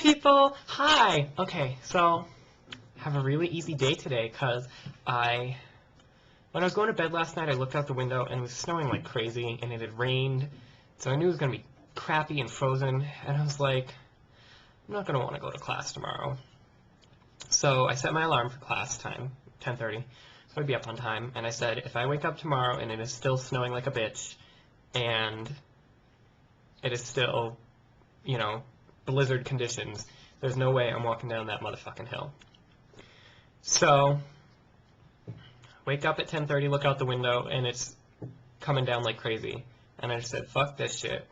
people! Hi! Okay, so, have a really easy day today, because when I was going to bed last night, I looked out the window, and it was snowing like crazy, and it had rained, so I knew it was going to be crappy and frozen, and I was like, I'm not going to want to go to class tomorrow. So I set my alarm for class time, 10:30, so I'd be up on time, and I said, if I wake up tomorrow and it is still snowing like a bitch, and it is still, you know, blizzard conditions, there's no way I'm walking down that motherfucking hill. So, wake up at 10:30, look out the window, and it's coming down like crazy. And I just said, fuck this shit,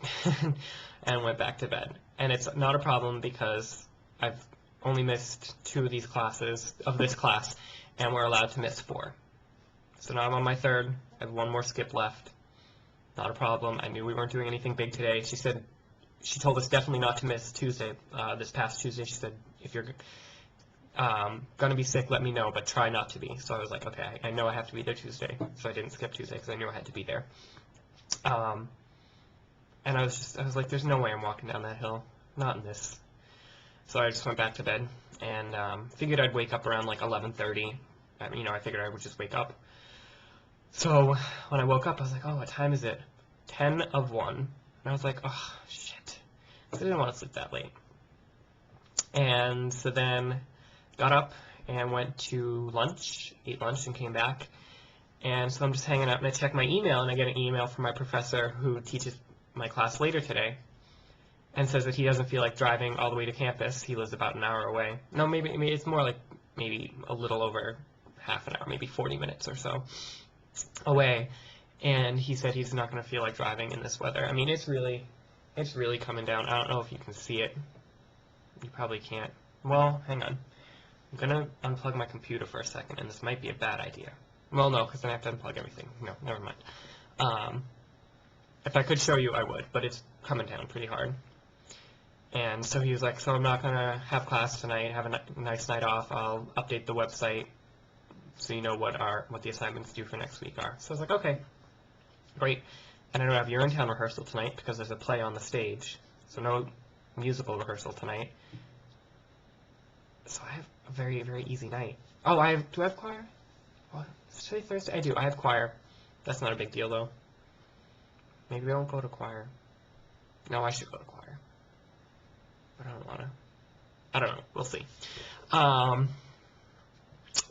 and went back to bed. And it's not a problem because I've only missed 2 of these classes, of this class, and we're allowed to miss 4. So now I'm on my 3rd, I have 1 more skip left. Not a problem. I knew we weren't doing anything big today. She told us definitely not to miss Tuesday, this past Tuesday. She said, if you're going to be sick, let me know, but try not to be. So I was like, okay, I know I have to be there Tuesday. So I didn't skip Tuesday because I knew I had to be there. And I was like, there's no way I'm walking down that hill. Not in this. So I just went back to bed and figured I'd wake up around like 11:30. You know, I figured I would just wake up. So when I woke up, I was like, oh, what time is it? 10 of 1. And I was like, oh, shit. I didn't want to sleep that late. And so then got up and went to lunch, ate lunch, and came back. And so I'm just hanging out, and I check my email, and I get an email from my professor who teaches my class later today, and says that he doesn't feel like driving all the way to campus. He lives about an hour away. No, maybe it's more like maybe a little over half an hour, maybe 40 minutes or so away. And he said he's not going to feel like driving in this weather. I mean, it's really coming down. I don't know if you can see it. You probably can't. Well, hang on. I'm going to unplug my computer for a second, and this might be a bad idea. Well, no, because then I have to unplug everything. No, never mind. If I could show you, I would, but it's coming down pretty hard. And so he was like, so I'm not going to have class tonight, have a nice night off. I'll update the website so you know what the assignments due for next week are. So I was like, okay, great. And I don't have Urinetown rehearsal tonight because there's a play on the stage, so no musical rehearsal tonight. So I have a very, very easy night. Oh, do I have choir? What? Is today Thursday? I do. I have choir. That's not a big deal, though. Maybe I won't go to choir. No, I should go to choir. But I don't want to. I don't know. We'll see.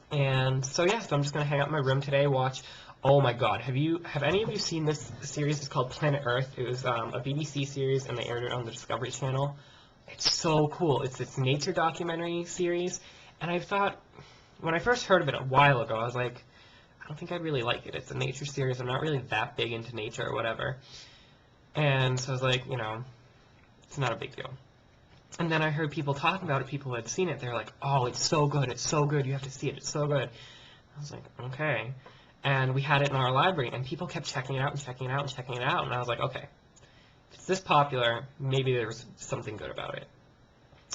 And so, yeah, so I'm just going to hang out in my room today, watch. Oh, my God. Have any of you seen this series? It's called Planet Earth. It was a BBC series, and they aired it on the Discovery Channel. It's so cool. It's this nature documentary series, and I thought, when I first heard of it a while ago, I was like, I don't think I'd really like it. It's a nature series. I'm not really that big into nature or whatever. And so I was like, you know, it's not a big deal. And then I heard people talking about it, people who had seen it. They're like, oh, it's so good, you have to see it, it's so good. I was like, okay. And we had it in our library, and people kept checking it out and checking it out and checking it out. And I was like, okay, if it's this popular, maybe there's something good about it.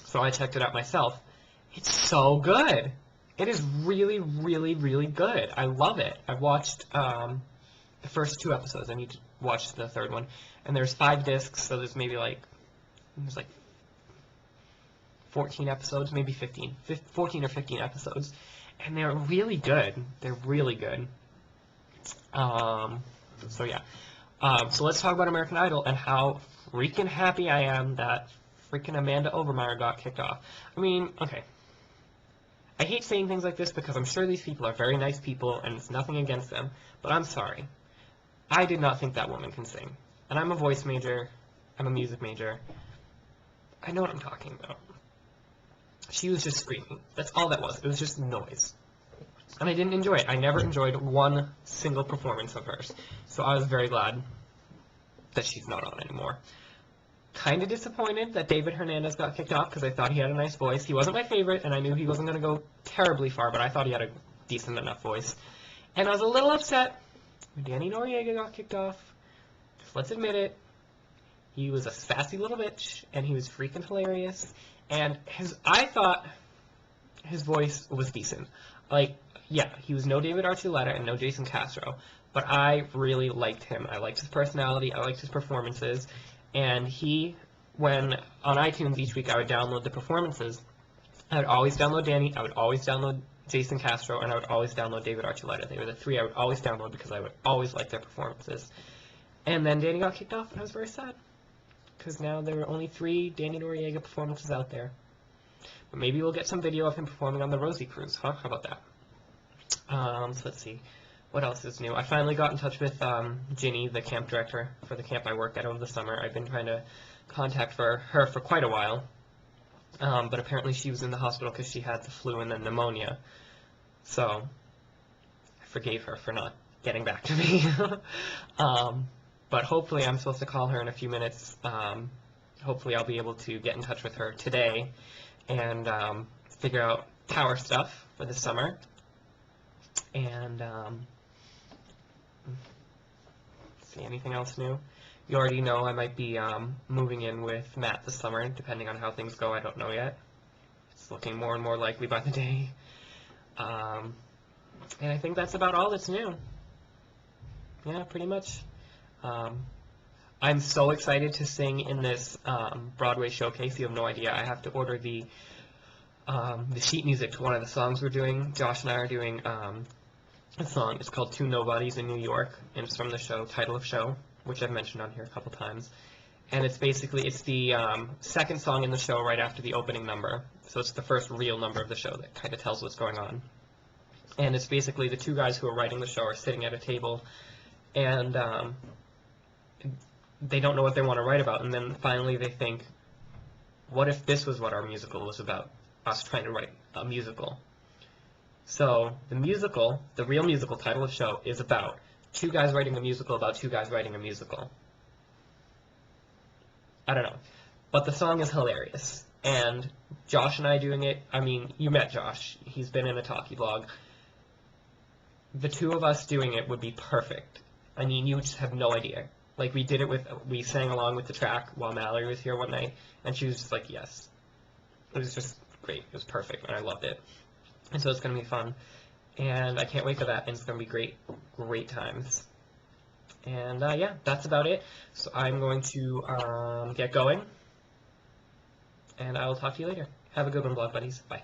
So I checked it out myself. It's so good. It is really, really, really good. I love it. I've watched the first 2 episodes. I need to watch the 3rd one. And there's 5 discs, so there's maybe like 14 episodes, maybe 15. 14 or 15 episodes. And they're really good. They're really good. So yeah. So let's talk about American Idol and how freaking happy I am that freaking Amanda Overmeyer got kicked off. I mean, okay. I hate saying things like this because I'm sure these people are very nice people and it's nothing against them, but I'm sorry. I did not think that woman can sing. And I'm a voice major. I'm a music major. I know what I'm talking about. She was just screaming. That's all that was. It was just noise. And I didn't enjoy it. I never enjoyed one single performance of hers. So I was very glad that she's not on anymore. Kind of disappointed that David Hernandez got kicked off because I thought he had a nice voice. He wasn't my favorite, and I knew he wasn't going to go terribly far, but I thought he had a decent enough voice. And I was a little upset when Danny Noriega got kicked off. Just let's admit it. He was a sassy little bitch, and he was freaking hilarious. And I thought his voice was decent. Like, yeah, he was no David Archuleta and no Jason Castro, but I really liked him. I liked his personality. I liked his performances. And he when on iTunes each week I would download the performances, I would always download Danny, I would always download Jason Castro, and I would always download David Archuleta. They were the three I would always download because I would always like their performances. And then Danny got kicked off, and I was very sad, because now there are only 3 Danny Noriega performances out there. But maybe we'll get some video of him performing on the Rosie Cruise, huh? How about that? So let's see. What else is new? I finally got in touch with Ginny, the camp director for the camp I work at over the summer. I've been trying to contact her for quite a while, but apparently she was in the hospital because she had the flu and then pneumonia. So I forgave her for not getting back to me. But hopefully I'm supposed to call her in a few minutes. Hopefully I'll be able to get in touch with her today and figure out power stuff for the summer. And see, anything else new? You already know I might be moving in with Matt this summer, depending on how things go. I don't know yet. It's looking more and more likely by the day. And I think that's about all that's new. Yeah, pretty much. I'm so excited to sing in this Broadway showcase. You have no idea. I have to order the sheet music to one of the songs we're doing. Josh and I are doing a song. It's called Two Nobodies in New York, and it's from the show Title of Show, which I've mentioned on here a couple times. And it's basically, it's the second song in the show right after the opening number. So it's the first real number of the show that kind of tells what's going on. And it's basically the 2 guys who are writing the show are sitting at a table, and they don't know what they want to write about. And then finally they think, what if this was what our musical was about? Us trying to write a musical. So the musical, the real musical Title of Show, is about 2 guys writing a musical about 2 guys writing a musical. I don't know. But the song is hilarious. And Josh and I doing it, I mean, you met Josh. He's been in a talkie vlog. The 2 of us doing it would be perfect. I mean, you just have no idea. Like, we sang along with the track while Mallory was here one night, and she was just like, yes. It was just great. It was perfect, and I loved it. And so it's going to be fun. And I can't wait for that, and it's going to be great, great times. And, yeah, that's about it. So I'm going to get going, and I will talk to you later. Have a good one, Vlog Buddies. Bye.